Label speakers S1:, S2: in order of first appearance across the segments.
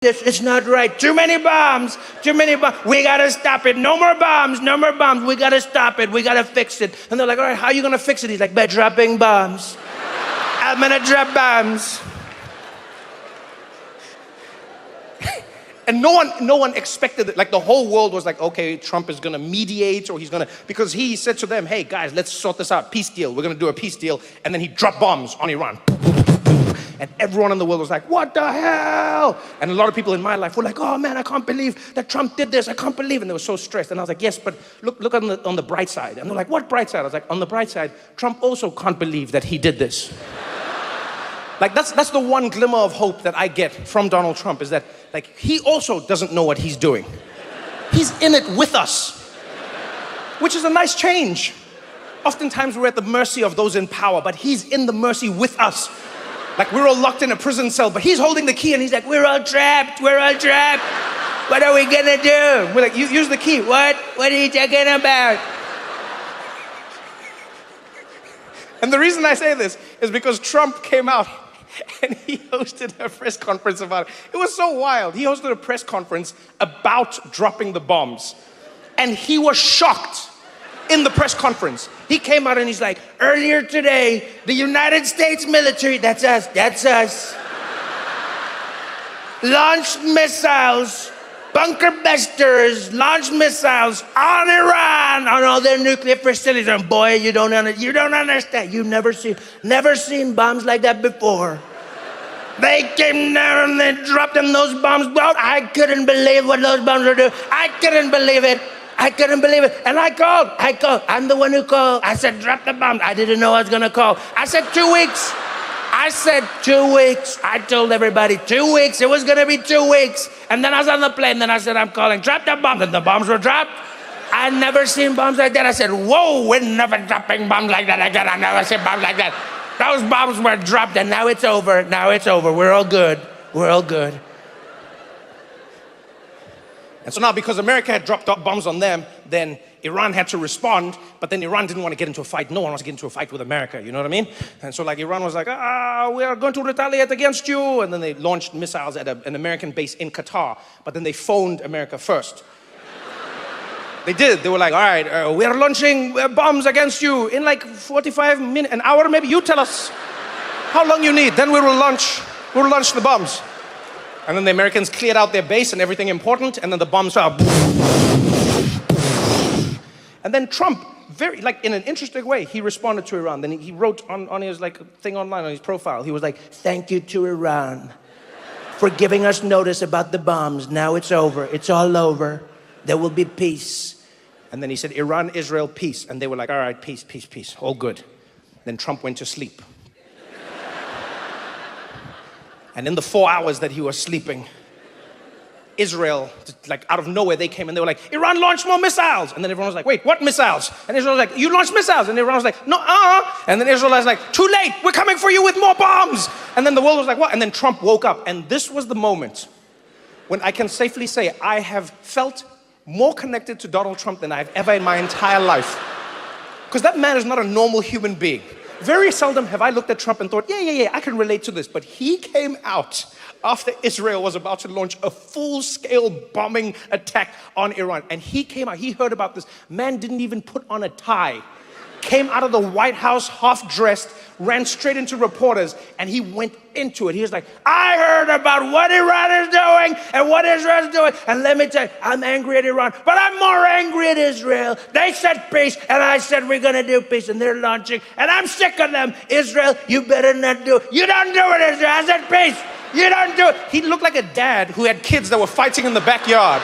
S1: This is not right. Too many bombs. Too many bombs. We gotta stop it. No more bombs. No more bombs. We gotta stop it. We gotta fix it. And they're like, all right, how are you gonna fix it? He's like, by dropping bombs. I'm gonna drop bombs. And no one expected it. Like the whole world was like, okay, Trump is gonna mediate, or he's gonna, because he said to them, hey guys, let's sort this out. Peace deal. We're gonna do a peace deal. And then he dropped bombs on Iran. And everyone in the world was like, what the hell? And a lot of people in my life were like, oh man, I can't believe that Trump did this. I can't believe it. And they were so stressed. And I was like, yes, but look on the bright side. And they're like, what bright side? I was like, on the bright side, Trump also can't believe that he did this. Like that's the one glimmer of hope that I get from Donald Trump, is that like he also doesn't know what he's doing. He's in it with us, which is a nice change. Oftentimes we're at the mercy of those in power, but he's in the mercy with us. Like we're all locked in a prison cell, but he's holding the key and he's like, we're all trapped, we're all trapped. What are we gonna do? We're like, use the key. What are you talking about? And the reason I say this is because Trump came out and he hosted a press conference about it. It was so wild. He hosted a press conference about dropping the bombs. And he was shocked in the press conference. He came out and he's like, earlier today, the United States military, that's us, launched missiles, bunker busters, launched missiles on Iran, on all their nuclear facilities. And boy, you don't understand. You've never seen bombs like that before. They came down and they dropped them, those bombs. Well, I couldn't believe what those bombs were doing. I couldn't believe it. And I called. I'm the one who called. I said, drop the bomb. I didn't know I was going to call. I said 2 weeks. I told everybody 2 weeks. It was going to be 2 weeks. And then I was on the plane. Then I said, I'm calling. Drop the bomb. And the bombs were dropped. I'd never seen bombs like that. I said, whoa, we're never dropping bombs like that again. I never seen bombs like that. Those bombs were dropped and now it's over. We're all good. And so now, because America had dropped bombs on them, then Iran had to respond, but then Iran didn't want to get into a fight. No one wants to get into a fight with America, you know what I mean? And so like Iran was like, we are going to retaliate against you. And then they launched missiles at an American base in Qatar, but then they phoned America first. They did. They were like, all right, we are launching bombs against you in like 45 minutes, an hour maybe. You tell us how long you need, then we'll launch the bombs. And then the Americans cleared out their base and everything important, and then the bombs fell. And then Trump, very, like in an interesting way, he responded to Iran. Then he wrote on his like thing online, on his profile, he was like, thank you to Iran for giving us notice about the bombs. Now it's over. It's all over. There will be peace. And then he said, Iran, Israel, peace. And they were like, all right, peace, peace, peace. All good. Then Trump went to sleep. And in the 4 hours that he was sleeping, Israel, like out of nowhere, they came and they were like, Iran launched more missiles. And then everyone was like, wait, what missiles? And Israel was like, you launched missiles. And everyone was like, no, And then Israel was like, too late, we're coming for you with more bombs. And then the world was like, what? And then Trump woke up. And this was the moment when I can safely say I have felt more connected to Donald Trump than I've ever in my entire life. Because that man is not a normal human being. Very seldom have I looked at Trump and thought, yeah, I can relate to this. But he came out after Israel was about to launch a full-scale bombing attack on Iran. And he came out, he heard about this. Man didn't even put on a tie. Came out of the White House half-dressed, ran straight into reporters, and he went into it. He was like, I heard about what Iran is doing and what Israel is doing. And let me tell you, I'm angry at Iran, but I'm more angry at Israel. They said peace, and I said we're going to do peace, and they're launching, and I'm sick of them. Israel, you better not do it. You don't do it, Israel. I said peace. You don't do it. He looked like a dad who had kids that were fighting in the backyard.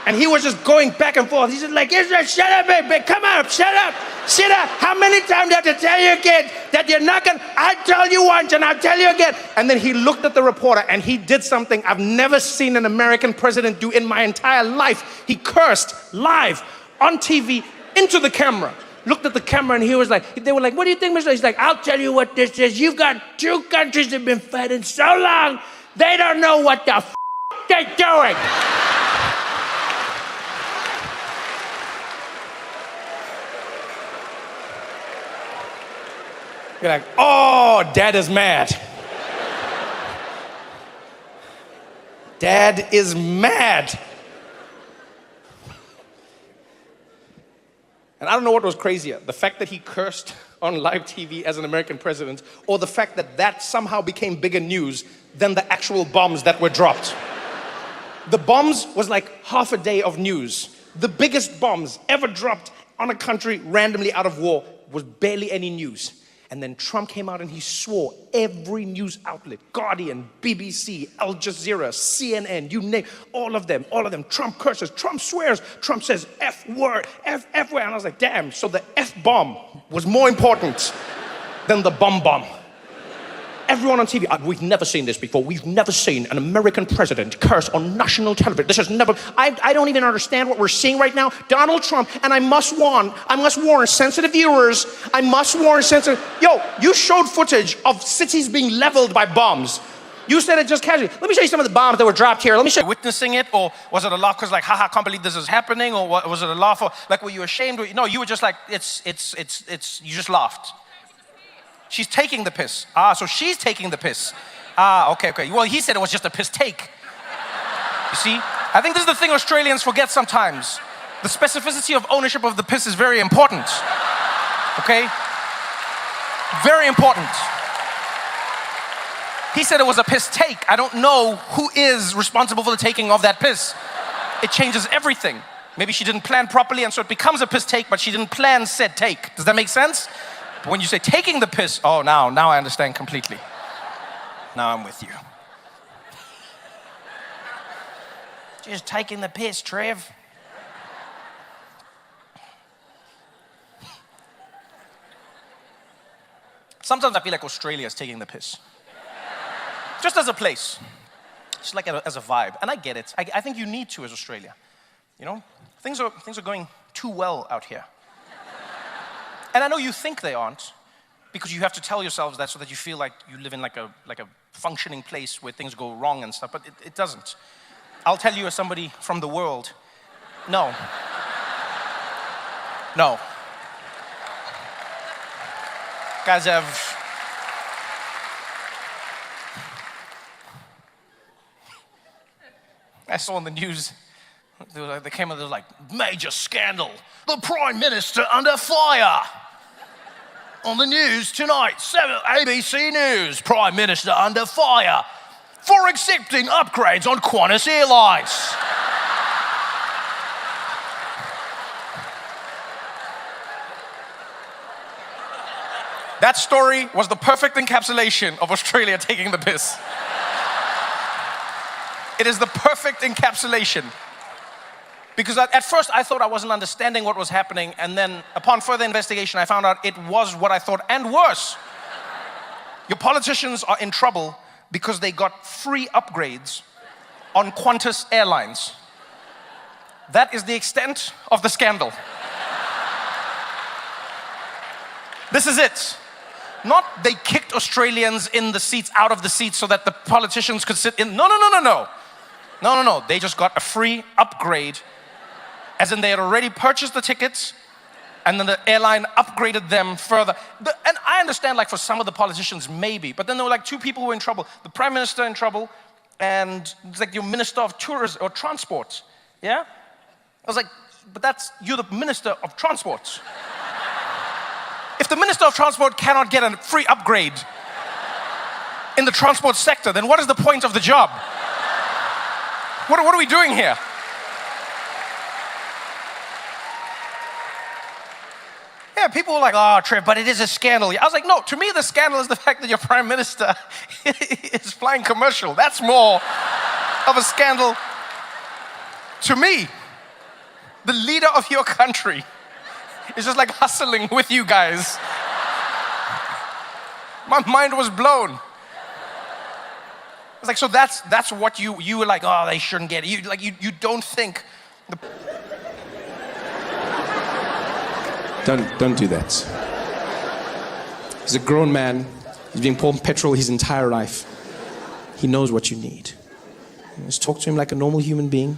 S1: And he was just going back and forth. He's just like, Israel, shut up, baby. Come on, shut up. Shut up. How many times do you have to tell your kids that you're not going to? I told you once and I'll tell you again. And then he looked at the reporter and he did something I've never seen an American president do in my entire life. He cursed live on TV into the camera. Looked at the camera and he was like, they were like, what do you think, Mr.? He's like, I'll tell you what this is. You've got two countries that have been fighting so long, they don't know what the they're doing. You're like, oh, dad is mad. Dad is mad. And I don't know what was crazier, the fact that he cursed on live TV as an American president, or the fact that that somehow became bigger news than the actual bombs that were dropped. The bombs was like half a day of news. The biggest bombs ever dropped on a country randomly out of war was barely any news. And then Trump came out and he swore every news outlet, Guardian, BBC, Al Jazeera, CNN, you name, all of them, Trump curses, Trump swears, Trump says F word, F word. And I was like, damn, so the F bomb was more important than the bomb. Everyone on TV, we've never seen this before. We've never seen an American president curse on national television. This has never, I don't even understand what we're seeing right now. Donald Trump, and I must warn sensitive viewers, yo, you showed footage of cities being leveled by bombs. You said it just casually. Let me show you some of the bombs that were dropped here. Let me show you. Witnessing it, or was it a laugh because like, haha, I can't believe this is happening, or what, was it a laugh, or like, were you ashamed? No, you were just like, you just laughed. She's taking the piss. So she's taking the piss. Okay. Well, he said it was just a piss take. You see? I think this is the thing Australians forget sometimes. The specificity of ownership of the piss is very important. Okay? Very important. He said it was a piss take. I don't know who is responsible for the taking of that piss. It changes everything. Maybe she didn't plan properly and so it becomes a piss take, but she didn't plan said take. Does that make sense? But when you say taking the piss, oh, now I understand completely. Now I'm with you. Just taking the piss, Trev. Sometimes I feel like Australia is taking the piss. Just as a place. Just like as a vibe. And I get it. I think you need to as Australia. You know? Things are going too well out here. And I know you think they aren't, because you have to tell yourselves that so that you feel like you live in like a functioning place where things go wrong and stuff, but it doesn't. I'll tell you as somebody from the world, no. No. Guys have... I saw in the news, they came and they were like, major scandal, the Prime Minister under fire. On the news tonight, ABC News, Prime Minister under fire for accepting upgrades on Qantas Airlines. That story was the perfect encapsulation of Australia taking the piss. It is the perfect encapsulation. Because at first I thought I wasn't understanding what was happening, and then upon further investigation I found out it was what I thought, and worse. Your politicians are in trouble because they got free upgrades on Qantas Airlines. That is the extent of the scandal. This is it. Not they kicked Australians in the seats, out of the seats so that the politicians could sit in. No. They just got a free upgrade. As in they had already purchased the tickets and then the airline upgraded them further. And I understand like for some of the politicians maybe, but then there were like two people who were in trouble. The Prime Minister in trouble and it's like your Minister of Tourism or Transport. Yeah? I was like, but you're the Minister of Transport. If the Minister of Transport cannot get a free upgrade in the transport sector, then what is the point of the job? What are we doing here? Yeah, people were like, oh, Trev, but it is a scandal. I was like, no, to me the scandal is the fact that your Prime Minister is flying commercial. That's more of a scandal to me. The leader of your country is just like hustling with you guys. My mind was blown. It's like, so that's what you were like, oh, they shouldn't get it. You don't think the...
S2: Don't do that. He's a grown man. He's been pouring petrol his entire life. He knows what you need. Just talk to him like a normal human being.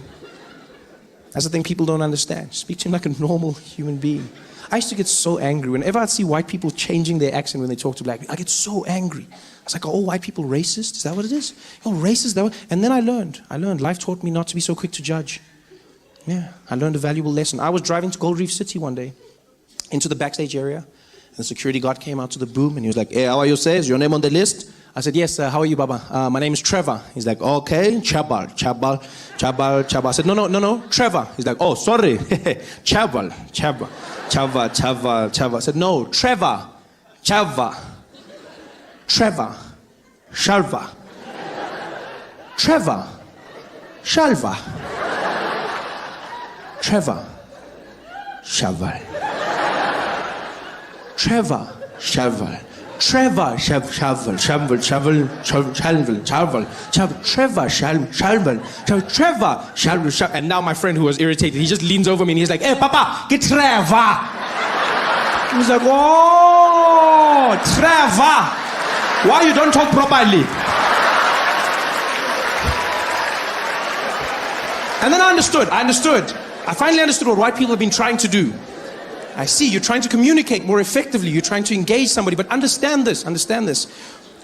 S2: That's the thing people don't understand. Speak to him like a normal human being. I used to get so angry. Whenever I'd see white people changing their accent when they talk to black people, I get so angry. I was like, are all white people racist? Is that what it is? You're racist? And then I learned. Life taught me not to be so quick to judge. Yeah, I learned a valuable lesson. I was driving to Gold Reef City one day, into the backstage area, and the security guard came out to the boom, and he was like, hey, how are you, sir? Is your name on the list? I said, yes, how are you, Baba? My name is Trevor. He's like, okay, Chabal. I said, no, Trevor. He's like, oh, sorry, Chabal. I said, no, Trevor, Shalva. Trevor, Shalva. Trevor, Shalva. Trevor, Shaval. Trevor, Shaval. Trevor, Shaval. And now my friend who was irritated, he just leans over me and he's like, hey, Papa, get Trevor. He's like, oh, Trevor. Why you don't talk properly? And then I understood. I finally understood what white people have been trying to do. I see, you're trying to communicate more effectively. You're trying to engage somebody, but understand this.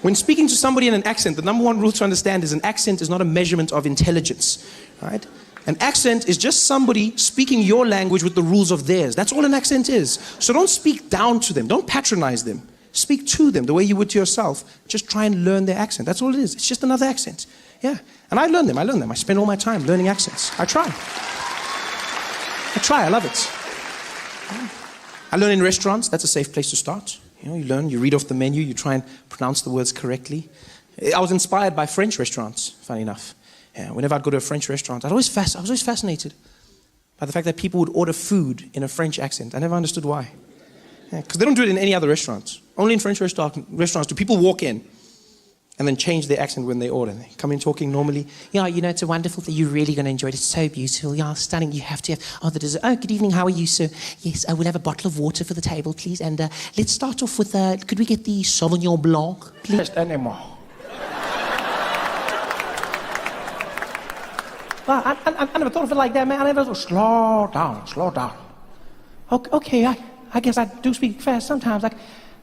S2: When speaking to somebody in an accent, the number one rule to understand is an accent is not a measurement of intelligence, right? An accent is just somebody speaking your language with the rules of theirs. That's all an accent is. So don't speak down to them. Don't patronize them. Speak to them the way you would to yourself. Just try and learn their accent. That's all it is. It's just another accent. Yeah. And I learn them. I spend all my time learning accents. I try. I love it. I learn in restaurants. That's a safe place to start. You learn, you read off the menu, you try and pronounce the words correctly. I was inspired by French restaurants, funny enough. Yeah, whenever I'd go to a French restaurant, I was always fascinated by the fact that people would order food in a French accent. I never understood why. Because they don't do it in any other restaurants. Only in French restaurants do people walk in and then change their accent when they order. They come in talking normally. Yeah, it's a wonderful thing. You're really going to enjoy it. It's so beautiful. Yeah, stunning. You have to have... Oh, the dessert. Oh, good evening. How are you, sir? Yes, we'll have a bottle of water for the table, please. And let's start off with... could we get the Sauvignon Blanc, please?
S3: Just anymore.
S1: Well, I never thought of it like that, man. I never thought...
S3: Slow down.
S1: Okay, I guess I do speak fast sometimes.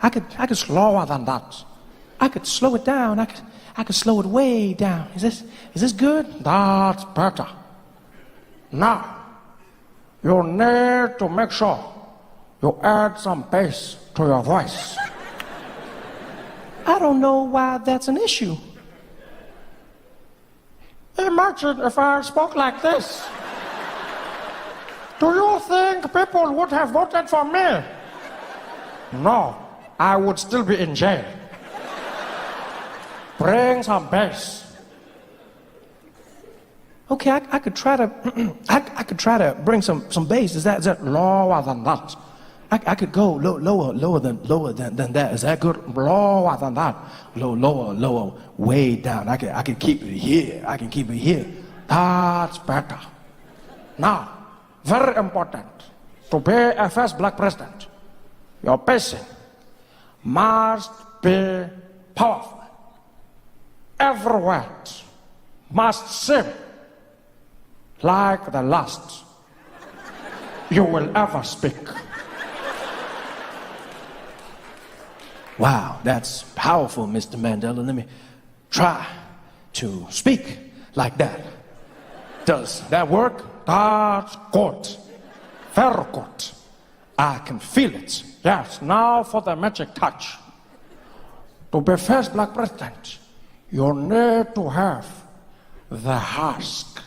S3: I could slower than that.
S1: I could slow it down. I could slow it way down. Is this good?
S3: That's better. Now, you need to make sure you add some bass to your voice.
S1: I don't know why that's an issue.
S3: Imagine if I spoke like this. Do you think people would have voted for me? No, I would still be in jail. Bring some bass.
S1: Okay, I could try to I could try to bring some bass. Is that
S3: Lower than that.
S1: I could go lower than that. Is that good?
S3: Lower than that.
S1: Lower, way down. I could keep it here.
S3: That's better. Now, very important. To be a first black president, your pacing must be powerful. Every word must seem like the last you will ever speak.
S1: Wow, that's powerful, Mr. Mandela. Let me try to speak like that. Does that work?
S3: That's good. Very good.
S1: I can feel it.
S3: Yes, now for the magic touch. To be first black president, you need to have the husk.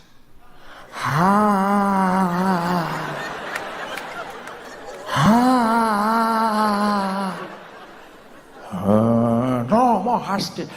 S3: No more husky.